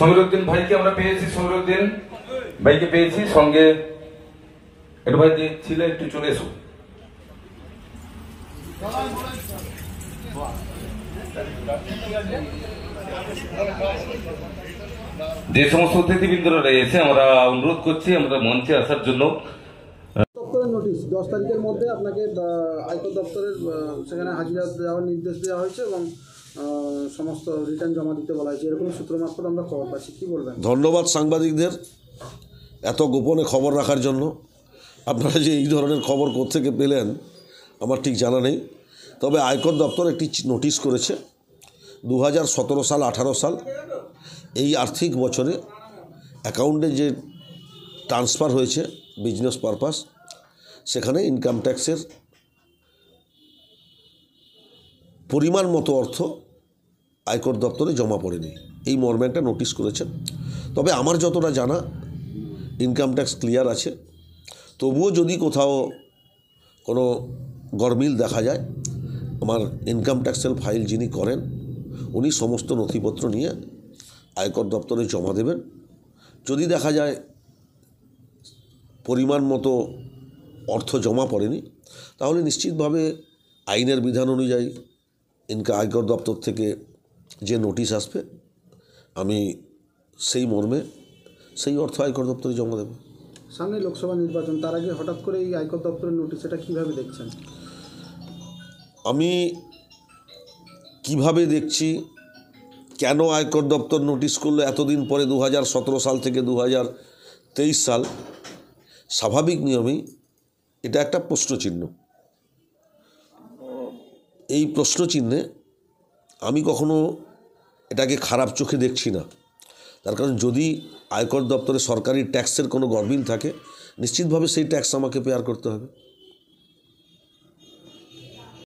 সমীরউদ্দিন ভাইকে আমরা পেয়েছি, সমীরউদ্দিন ভাইকে পেয়েছি সঙ্গে। একটু ভাই ছিল, একটু চলে এসো। যে সমস্ত অতিথিবৃন্দরা রয়েছে আমরা অনুরোধ করছি আমরা মঞ্চে আসার জন্য। দপ্তরের নোটিশ 10 তারিখের মধ্যে আপনাকে আয়কর দপ্তরের সেখানে হাজিরা দেওয়ার নির্দেশ দেওয়া হয়েছে এবং সমস্ত রিটার্ন জমা দিতে বলা হয়েছে, এরকম সূত্র মারফত আমরা খবর পাচ্ছি। কী বলবেন? ধন্যবাদ সাংবাদিকদের এত গোপনে খবর রাখার জন্য। আপনারা যে এই ধরনের খবর কোত্থেকে পেলেন আমার ঠিক জানা নেই, তবে আয়কর দপ্তর একটি নোটিশ করেছে 2017 সাল 18 সাল এই আর্থিক বছরে অ্যাকাউন্টে যে ট্রান্সফার হয়েছে বিজনেস পারপাস, সেখানে ইনকাম ট্যাক্সের পরিমাণ মতো অর্থ আয়কর দপ্তরে জমা পড়েনি, এই মর্মে একটা নোটিশ করেছেন। তবে আমার যতটা জানা ইনকাম ট্যাক্স ক্লিয়ার আছে। তবুও যদি কোথাও কোনো গরমিল দেখা যায়, আমার ইনকাম ট্যাক্সের ফাইল যিনি করেন উনি সমস্ত নথিপত্র নিয়ে আয়কর দপ্তরে জমা দেবেন। যদি দেখা যায় পরিমাণ মতো অর্থ জমা পড়েনি, তাহলে নিশ্চিতভাবে আইনের বিধান অনুযায়ী আয়কর দপ্তর থেকে যে নোটিশ আসবে আমি সেই মর্মে সেই অর্থ আয়কর দপ্তরে জমা দেব। সামনে লোকসভা নির্বাচন, তার আগে হঠাৎ করে এই আয়কর দপ্তরের নোটিশ, এটা কীভাবে দেখছেন? আমি কিভাবে দেখছি, কেন আয়কর দপ্তর নোটিশ করলো এতদিন পরে 2017 সাল থেকে 2023 সাল, স্বাভাবিক নিয়মেই এটা একটা প্রশ্নচিহ্ন। এই প্রশ্নচিহ্নে আমি কখনো এটাকে খারাপ চোখে দেখছি না। তার কারণ যদি আয়কর দপ্তরে সরকারি ট্যাক্সের কোনো গরমিল থাকে, নিশ্চিতভাবে সেই ট্যাক্স আমাকে পেয়ার করতে হবে।